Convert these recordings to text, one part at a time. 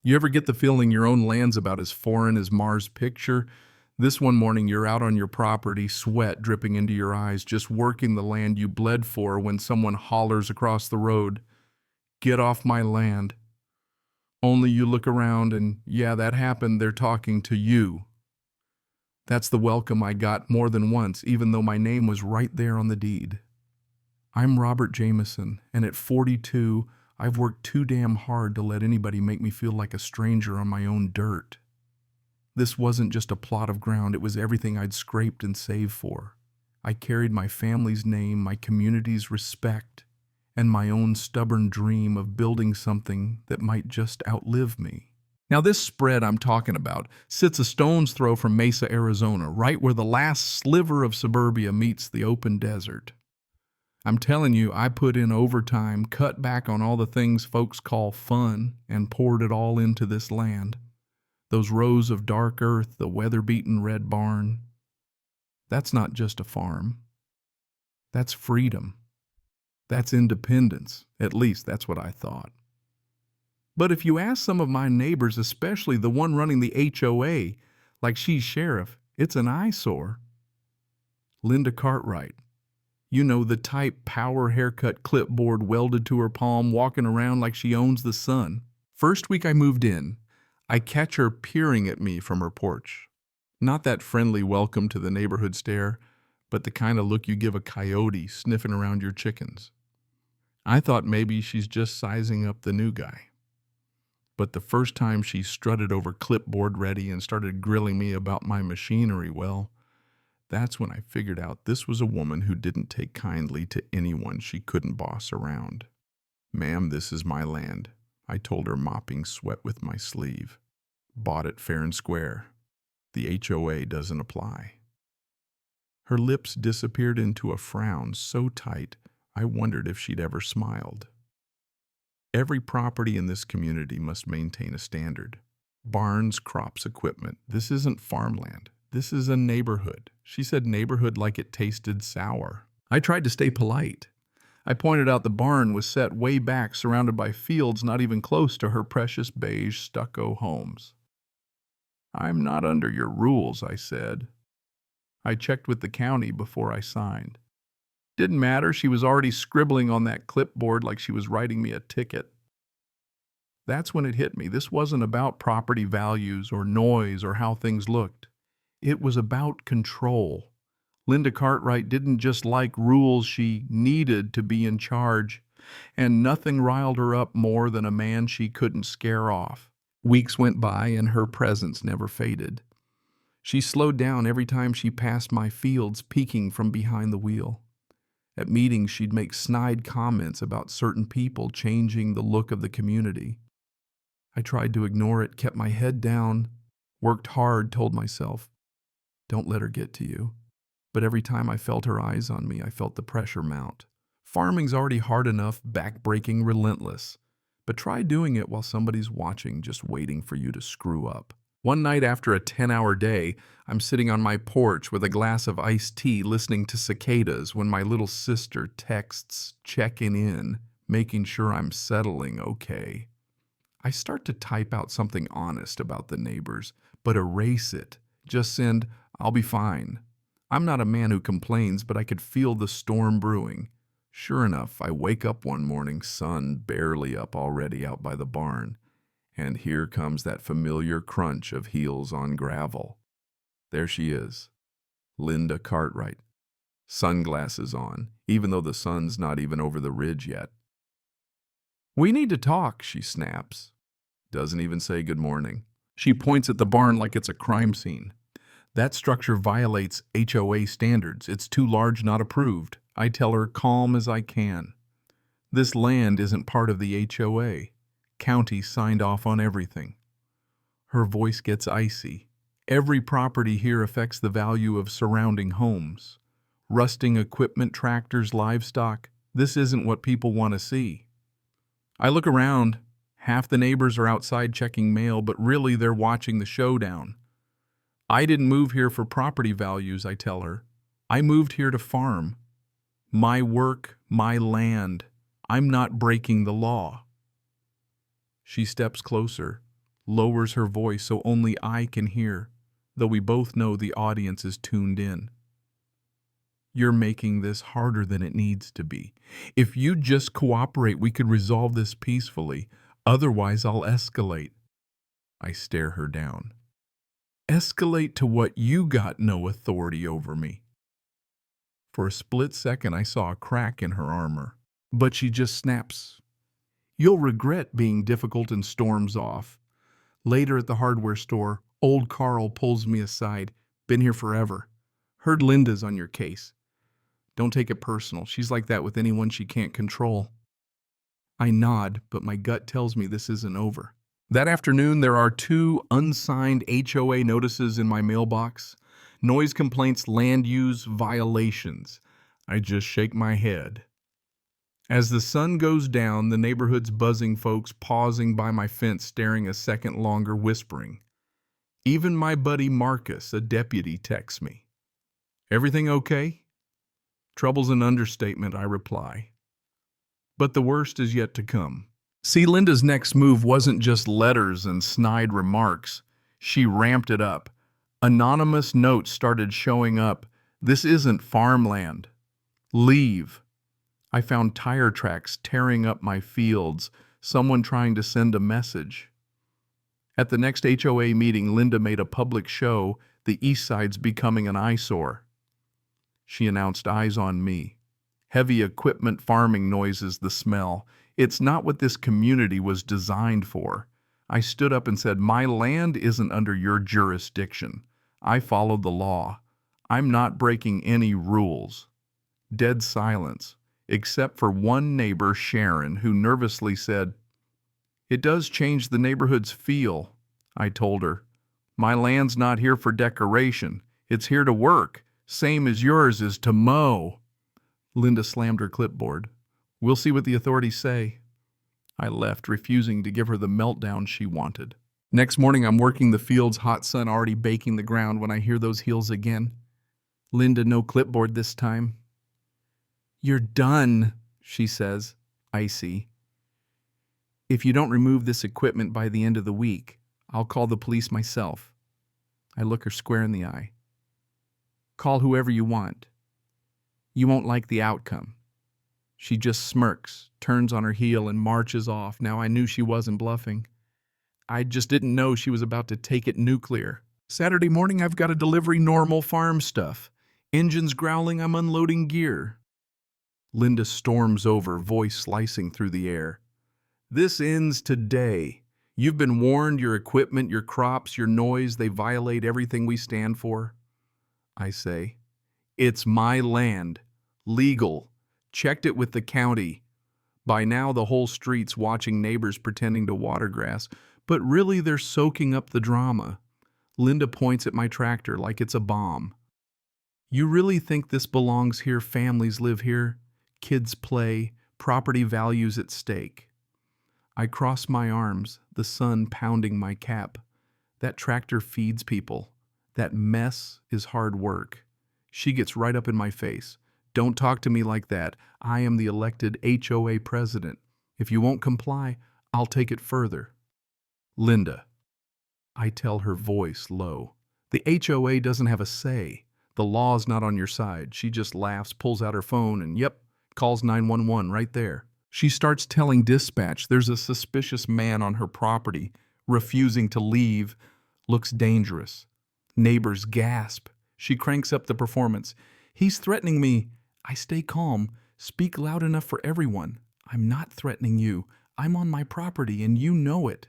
You ever get the feeling your own land's about as foreign as Mars' picture? This one morning, you're out on your property, sweat dripping into your eyes, just working the land you bled for when someone hollers across the road, "Get off my land." Only you look around and, yeah, that happened, they're talking to you. That's the welcome I got more than once, even though my name was right there on the deed. I'm Robert Jameson, and at 42, I've worked too damn hard to let anybody make me feel like a stranger on my own dirt. This wasn't just a plot of ground, it was everything I'd scraped and saved for. I carried my family's name, my community's respect, and my own stubborn dream of building something that might just outlive me. Now, this spread I'm talking about sits a stone's throw from Mesa, Arizona, right where the last sliver of suburbia meets the open desert. I'm telling you, I put in overtime, cut back on all the things folks call fun, and poured it all into this land. Those rows of dark earth, the weather-beaten red barn. That's not just a farm. That's freedom. That's independence. At least that's what I thought. But if you ask some of my neighbors, especially the one running the HOA, like she's sheriff, it's an eyesore. Linda Cartwright. You know, the type, power haircut, clipboard welded to her palm, walking around like she owns the sun. First week I moved in, I catch her peering at me from her porch. Not that friendly welcome to the neighborhood stare, but the kind of look you give a coyote sniffing around your chickens. I thought maybe she's just sizing up the new guy. But the first time she strutted over clipboard ready and started grilling me about my machinery, well, that's when I figured out this was a woman who didn't take kindly to anyone she couldn't boss around. "Ma'am, this is my land," I told her, mopping sweat with my sleeve. "Bought it fair and square. The HOA doesn't apply." Her lips disappeared into a frown so tight I wondered if she'd ever smiled. Every property in this community must maintain a standard. Barns, crops, equipment. This isn't farmland. This is a neighborhood. She said neighborhood like it tasted sour. I tried to stay polite. I pointed out the barn was set way back, surrounded by fields not even close to her precious beige stucco homes. "I'm not under your rules," I said. I checked with the county before I signed. Didn't matter, she was already scribbling on that clipboard like she was writing me a ticket. That's when it hit me. This wasn't about property values or noise or how things looked. It was about control. Linda Cartwright didn't just like rules, she needed to be in charge. And nothing riled her up more than a man she couldn't scare off. Weeks went by and her presence never faded. She slowed down every time she passed my fields, peeking from behind the wheel. At meetings, she'd make snide comments about certain people changing the look of the community. I tried to ignore it, kept my head down, worked hard, told myself, "Don't let her get to you." But every time I felt her eyes on me, I felt the pressure mount. Farming's already hard enough, backbreaking, relentless. But try doing it while somebody's watching, just waiting for you to screw up. One night after a 10-hour day, I'm sitting on my porch with a glass of iced tea listening to cicadas when my little sister texts, checking in, making sure I'm settling okay. I start to type out something honest about the neighbors, but erase it. Just send, "I'll be fine." I'm not a man who complains, but I could feel the storm brewing. Sure enough, I wake up one morning, sun barely up already out by the barn, and here comes that familiar crunch of heels on gravel. There she is, Linda Cartwright, sunglasses on, even though the sun's not even over the ridge yet. "We need to talk," she snaps. Doesn't even say good morning. She points at the barn like it's a crime scene. "That structure violates HOA standards. It's too large, not approved." I tell her, calm as I can. "This land isn't part of the HOA. County signed off on everything." Her voice gets icy. "Every property here affects the value of surrounding homes. Rusting equipment, tractors, livestock. This isn't what people want to see." I look around. Half the neighbors are outside checking mail, but really they're watching the showdown. "I didn't move here for property values," I tell her. "I moved here to farm. My work, my land. I'm not breaking the law." She steps closer, lowers her voice so only I can hear, though we both know the audience is tuned in. You're making this harder than it needs to be. If you just cooperate, we could resolve this peacefully. Otherwise, I'll escalate. I stare her down. Escalate to what? You got no authority over me. For a split second, I saw a crack in her armor. But she just snaps. You'll regret being difficult and storms off. Later at the hardware store, old Carl pulls me aside. Been here forever. Heard Linda's on your case. Don't take it personal. She's like that with anyone she can't control. I nod, but my gut tells me this isn't over. That afternoon, there are 2 unsigned HOA notices in my mailbox. Noise complaints, land use violations. I just shake my head. As the sun goes down, the neighborhood's buzzing, folks pausing by my fence, staring a second longer, whispering. Even my buddy Marcus, a deputy, texts me. Everything okay? Trouble's an understatement, I reply. But the worst is yet to come. See, Linda's next move wasn't just letters and snide remarks. She ramped it up. Anonymous notes started showing up. This isn't farmland. Leave. I found tire tracks tearing up my fields, someone trying to send a message. At the next HOA meeting, Linda made a public show, the East Side's becoming an eyesore. She announced, eyes on me. Heavy equipment, farming noises, the smell. It's not what this community was designed for. I stood up and said, my land isn't under your jurisdiction. I followed the law. I'm not breaking any rules. Dead silence, except for one neighbor, Sharon, who nervously said, it does change the neighborhood's feel. I told her, my land's not here for decoration. It's here to work. Same as yours is to mow. Linda slammed her clipboard. We'll see what the authorities say. I left, refusing to give her the meltdown she wanted. Next morning, I'm working the fields, hot sun already baking the ground when I hear those heels again. Linda, no clipboard this time. You're done, she says, icy. If you don't remove this equipment by the end of the week, I'll call the police myself. I look her square in the eye. Call whoever you want. You won't like the outcome. She just smirks, turns on her heel, and marches off. Now I knew she wasn't bluffing. I just didn't know she was about to take it nuclear. Saturday morning, I've got to deliver normal farm stuff. Engines growling, I'm unloading gear. Linda storms over, voice slicing through the air. This ends today. You've been warned, your equipment, your crops, your noise, they violate everything we stand for. I say, it's my land. Legal. Checked it with the county. By now, the whole street's watching neighbors pretending to water grass, but really they're soaking up the drama. Linda points at my tractor like it's a bomb. You really think this belongs here? Families live here. Kids play. Property values at stake. I cross my arms, the sun pounding my cap. That tractor feeds people. That mess is hard work. She gets right up in my face. Don't talk to me like that. I am the elected HOA president. If you won't comply, I'll take it further. Linda. I tell her, voice low. The HOA doesn't have a say. The law's not on your side. She just laughs, pulls out her phone, and yep, calls 911 right there. She starts telling dispatch there's a suspicious man on her property, refusing to leave, looks dangerous. Neighbors gasp. She cranks up the performance. He's threatening me. I stay calm, speak loud enough for everyone. I'm not threatening you. I'm on my property and you know it.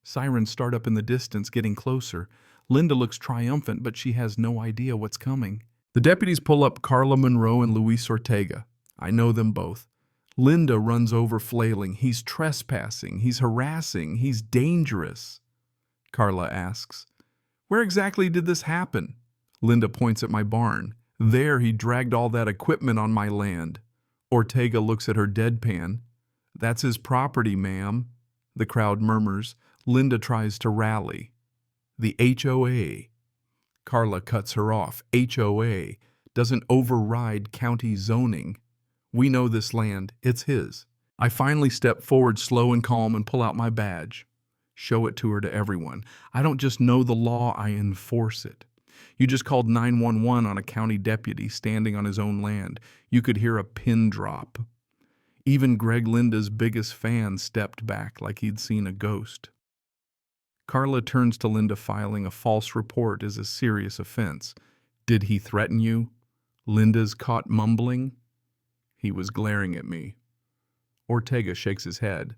Sirens start up in the distance, getting closer. Linda looks triumphant, but she has no idea what's coming. The deputies pull up Carla Monroe and Luis Ortega. I know them both. Linda runs over flailing. He's trespassing. He's harassing. He's dangerous. Carla asks, where exactly did this happen? Linda points at my barn. There he dragged all that equipment on my land. Ortega looks at her deadpan. That's his property, ma'am. The crowd murmurs. Linda tries to rally. The HOA. Carla cuts her off. HOA doesn't override county zoning. We know this land. It's his. I finally step forward slow and calm and pull out my badge. Show it to her, to everyone. I don't just know the law, I enforce it. You just called 911 on a county deputy standing on his own land. You could hear a pin drop. Even Greg, Linda's biggest fan, stepped back like he'd seen a ghost. Carla turns to Linda. Filing a false report is a serious offense. Did he threaten you? Linda's caught mumbling. He was glaring at me. Ortega shakes his head.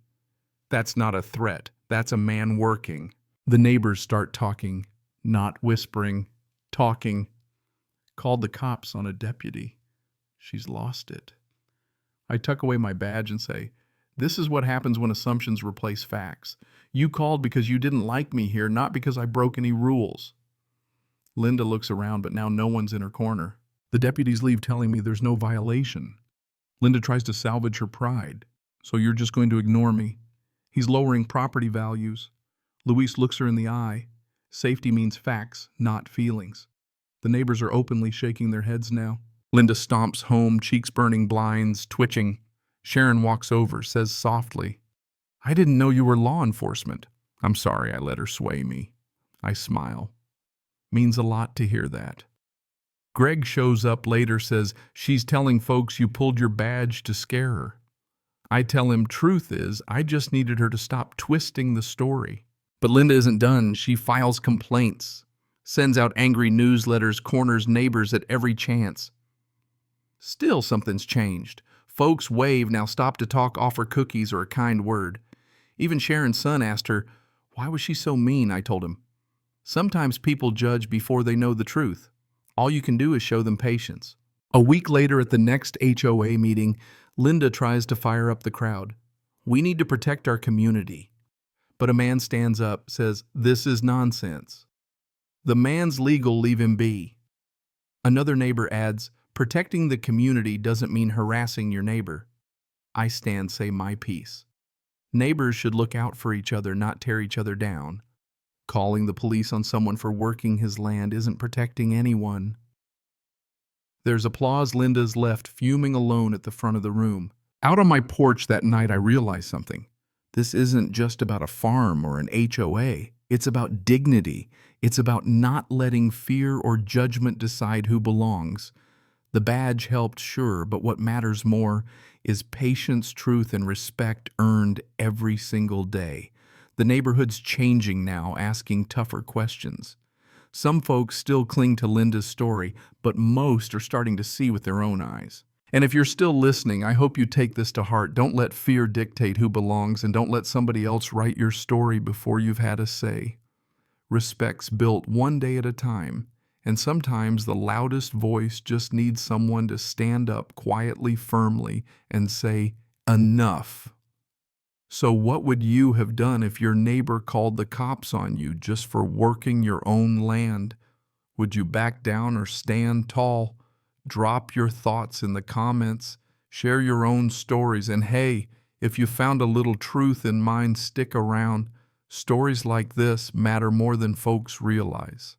That's not a threat. That's a man working. The neighbors start talking, not whispering, talking. Called the cops on a deputy. She's lost it. I tuck away my badge and say, this is what happens when assumptions replace facts. You called because you didn't like me here, not because I broke any rules. Linda looks around, but now no one's in her corner. The deputies leave telling me there's no violation. Linda tries to salvage her pride. So you're just going to ignore me? He's lowering property values. Luis looks her in the eye. Safety means facts, not feelings. The neighbors are openly shaking their heads now. Linda stomps home, cheeks burning, blinds twitching. Sharon walks over, says softly, I didn't know you were law enforcement. I'm sorry I let her sway me. I smile. Means a lot to hear that. Greg shows up later, says she's telling folks you pulled your badge to scare her. I tell him truth is I just needed her to stop twisting the story. But Linda isn't done. She files complaints, sends out angry newsletters, corners neighbors at every chance. Still something's changed. Folks wave, now stop to talk, offer cookies or a kind word. Even Sharon's son asked her, why was she so mean? I told him, sometimes people judge before they know the truth. All you can do is show them patience. A week later at the next HOA meeting, Linda tries to fire up the crowd. We need to protect our community. But a man stands up, says, this is nonsense. The man's legal, leave him be. Another neighbor adds, protecting the community doesn't mean harassing your neighbor. I stand, say my piece. Neighbors should look out for each other, not tear each other down. Calling the police on someone for working his land isn't protecting anyone. There's applause. Linda's left fuming alone at the front of the room. Out on my porch that night, I realized something. This isn't just about a farm or an HOA. It's about dignity. It's about not letting fear or judgment decide who belongs. The badge helped, sure, but what matters more is patience, truth, and respect earned every single day. The neighborhood's changing now, asking tougher questions. Some folks still cling to Linda's story, but most are starting to see with their own eyes. And if you're still listening, I hope you take this to heart. Don't let fear dictate who belongs, and don't let somebody else write your story before you've had a say. Respect's built one day at a time, and sometimes the loudest voice just needs someone to stand up quietly, firmly, and say, enough. So what would you have done if your neighbor called the cops on you just for working your own land? Would you back down or stand tall? Drop your thoughts in the comments. Share your own stories. And hey, if you found a little truth in mine, stick around. Stories like this matter more than folks realize.